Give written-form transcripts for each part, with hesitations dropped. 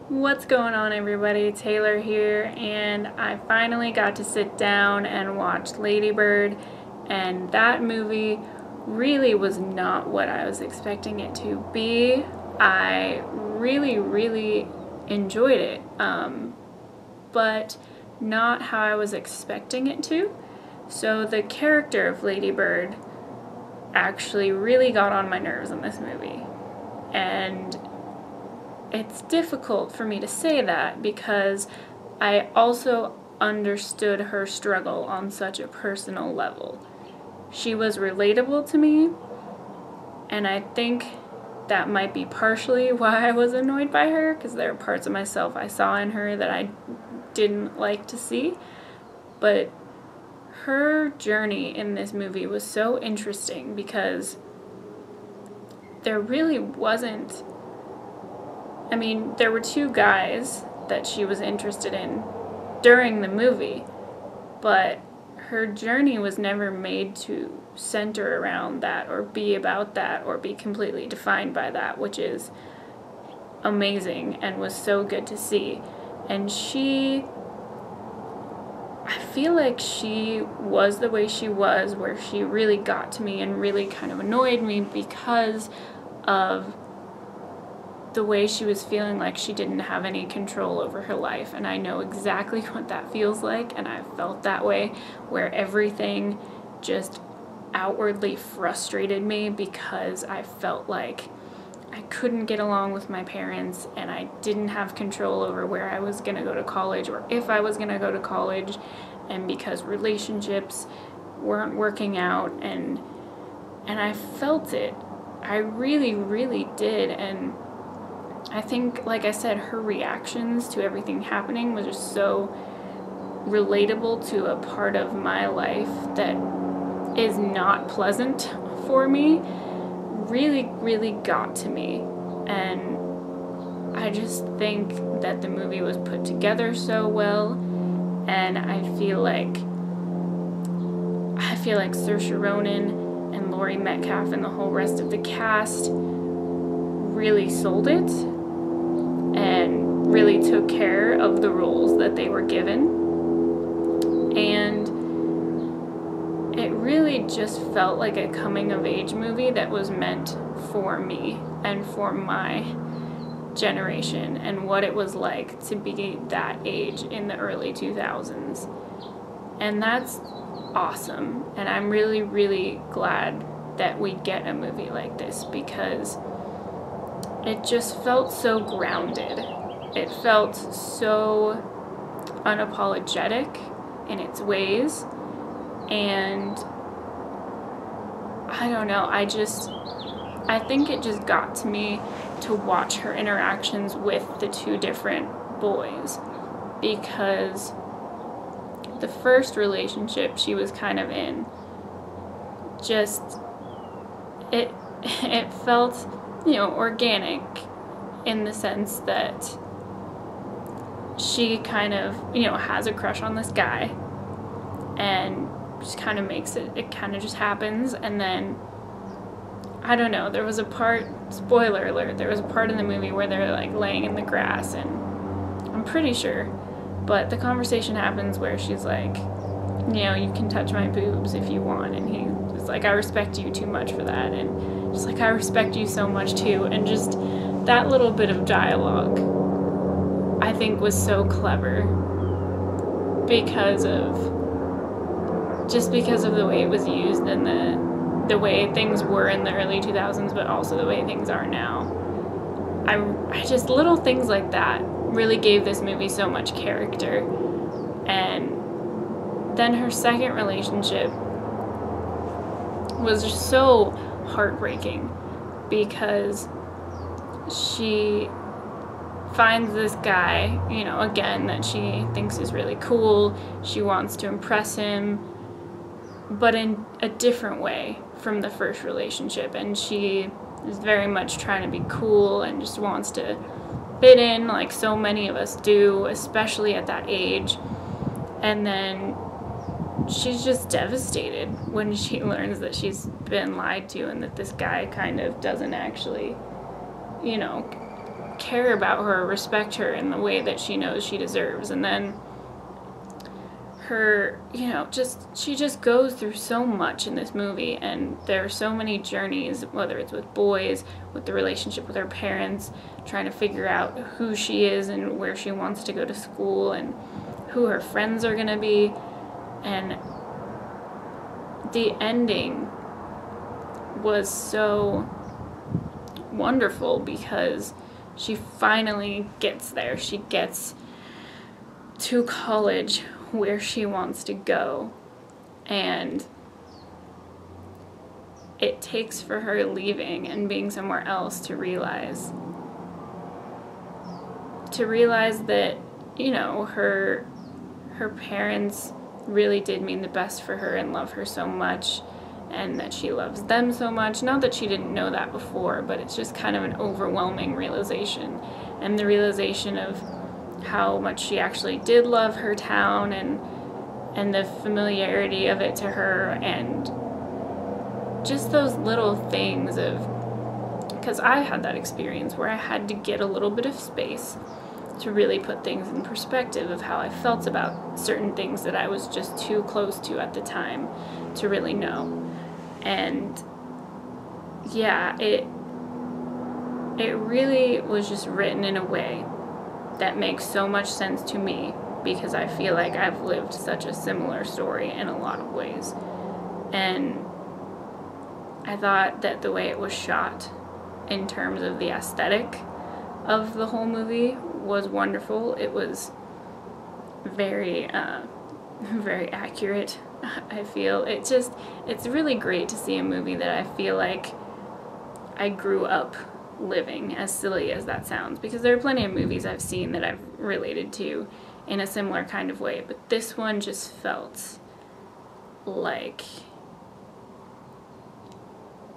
What's going on, everybody? Taylor here, and I finally got to sit down and watch Lady Bird, and that movie really was not what I was expecting it to be. I really enjoyed it, but not how I was expecting it to. So the character of Lady Bird actually really got on my nerves in this movie, and it's difficult for me to say that because I also understood her struggle on such a personal level. She was relatable to me, and I think that might be partially why I was annoyed by her, because there are parts of myself I saw in her that I didn't like to see. But her journey in this movie was so interesting because there really wasn't, there were two guys that she was interested in during the movie, but her journey was never made to center around that or be about that or be completely defined by that, which is amazing and was so good to see. And I feel like she was the way she was, where she really got to me and really kind of annoyed me because of the way she was feeling like she didn't have any control over her life. And I know exactly what that feels like, and I've felt that way, where everything just outwardly frustrated me because I felt like I couldn't get along with my parents and I didn't have control over where I was going to go to college or if I was going to go to college, and because relationships weren't working out, and I felt it. I really did. And I think, like I said, her reactions to everything happening was just so relatable to a part of my life that is not pleasant for me. Really got to me. And I just think that the movie was put together so well, and I feel like Saoirse Ronan and Laurie Metcalf and the whole rest of the cast really sold it and really took care of the roles that they were given. And it really just felt like a coming-of-age movie that was meant for me and for my generation and what it was like to be that age in the early 2000s. And that's awesome. And I'm really glad that we get a movie like this, because it just felt so grounded. It felt so unapologetic in its ways. And I don't know, I think it just got to me to watch her interactions with the two different boys, because the first relationship she was kind of in, just it felt, organic, in the sense that she kind of, has a crush on this guy and just kind of makes it kind of just happens. And then, I don't know, there was a part, spoiler alert, there was a part in the movie where they're like laying in the grass, and I'm pretty sure, but the conversation happens where she's like, you can touch my boobs if you want, and he's like, I respect you too much for that, and she's like, I respect you so much too. And just that little bit of dialogue I think was so clever because of the way it was used and the way things were in the early 2000s, but also the way things are now. I just, little things like that really gave this movie so much character. And then her second relationship was just so heartbreaking, because she finds this guy, again, that she thinks is really cool. She wants to impress him, but in a different way from the first relationship. And she is very much trying to be cool and just wants to fit in, like so many of us do, especially at that age. And then she's just devastated when she learns that she's been lied to, and that this guy kind of doesn't actually, care about her or respect her in the way that she knows she deserves. And then her, you know, she just goes through so much in this movie, and there are so many journeys, whether it's with boys, with the relationship with her parents, trying to figure out who she is and where she wants to go to school and who her friends are going to be. And the ending was so wonderful because she finally gets there. She gets to college where she wants to go, and it takes for her leaving and being somewhere else to realize that, you know, her parents really did mean the best for her and love her so much, and that she loves them so much. Not that she didn't know that before, but it's just kind of an overwhelming realization, and the realization of how much she actually did love her town, and the familiarity of it to her, and just those little things of, because I had that experience where I had to get a little bit of space to really put things in perspective of how I felt about certain things that I was just too close to at the time to really know. And yeah, it really was just written in a way that makes so much sense to me, because I feel like I've lived such a similar story in a lot of ways. And I thought that the way it was shot in terms of the aesthetic of the whole movie was wonderful. It was very, very accurate, I feel. It's really great to see a movie that I feel like I grew up living, as silly as that sounds, because there are plenty of movies I've seen that I've related to in a similar kind of way, but this one just felt like,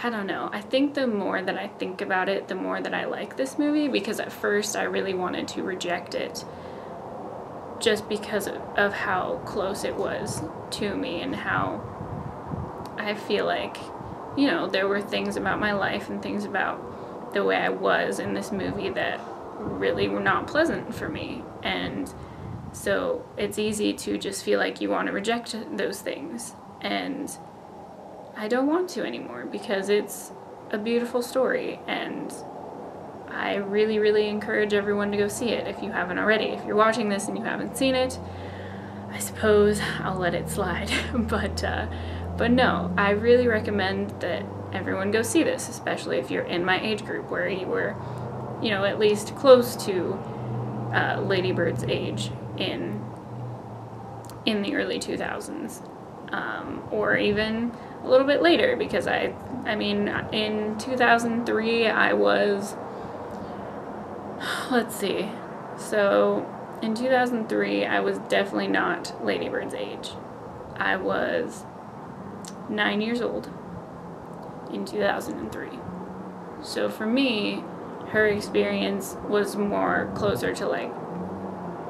I don't know, I think the more that I think about it, the more that I like this movie, because at first I really wanted to reject it just because of how close it was to me, and how I feel like, you know, there were things about my life and things about the way I was in this movie that really were not pleasant for me. And so it's easy to just feel like you want to reject those things, and I don't want to anymore, because it's a beautiful story, and I really, really encourage everyone to go see it if you haven't already. If you're watching this and you haven't seen it, I suppose I'll let it slide. But no, I really recommend that everyone go see this, especially if you're in my age group, where you were, you know, at least close to Lady Bird's age in the early 2000s, or even a little bit later, because I mean, in 2003 I was, let's see, so in 2003 I was definitely not Lady Bird's age. I was 9 years old in 2003. So for me, her experience was more closer to like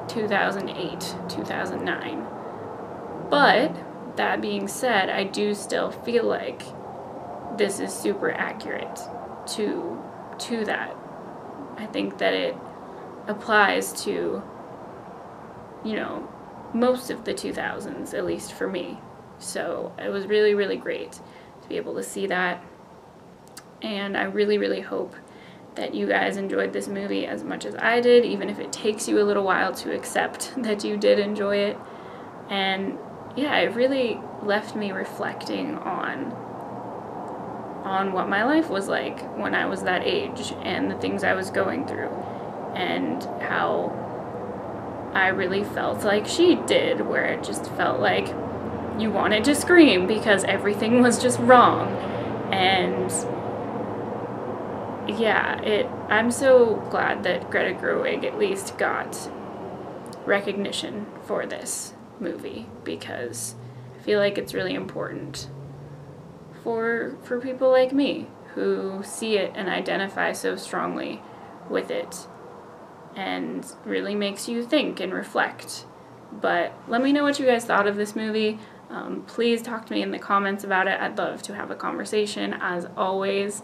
2008, 2009. But that being said, I do still feel like this is super accurate to that. I think that it applies to, you know, most of the 2000s, at least for me. So it was really, really great to be able to see that. And I really, really hope that you guys enjoyed this movie as much as I did, even if it takes you a little while to accept that you did enjoy it. And yeah, it really left me reflecting on what my life was like when I was that age, and the things I was going through, and how I really felt like she did, where it just felt like you wanted to scream because everything was just wrong. And yeah, I'm so glad that Greta Gerwig at least got recognition for this movie, because I feel like it's really important for people like me who see it and identify so strongly with it, and really makes you think and reflect. But let me know what you guys thought of this movie. Please talk to me in the comments about it. I'd love to have a conversation, as always.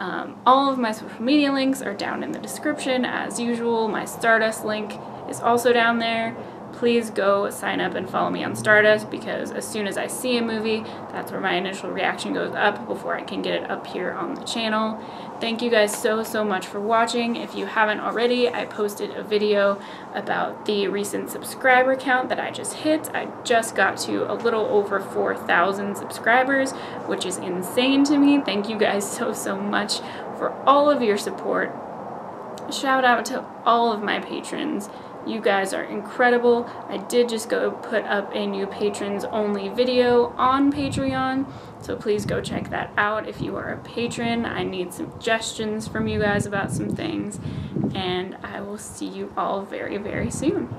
All of my social media links are down in the description as usual. My Stardust link is also down there. Please go sign up and follow me on Stardust, because as soon as I see a movie, that's where my initial reaction goes up before I can get it up here on the channel. Thank you guys so much for watching. If you haven't already, I posted a video about the recent subscriber count that I just hit. I just got to a little over 4,000 subscribers, which is insane to me. Thank you guys so much for all of your support. Shout out to all of my patrons. You guys are incredible. I did just go put up a new patrons only video on Patreon, so please go check that out if you are a patron. I need suggestions from you guys about some things, and I will see you all very soon.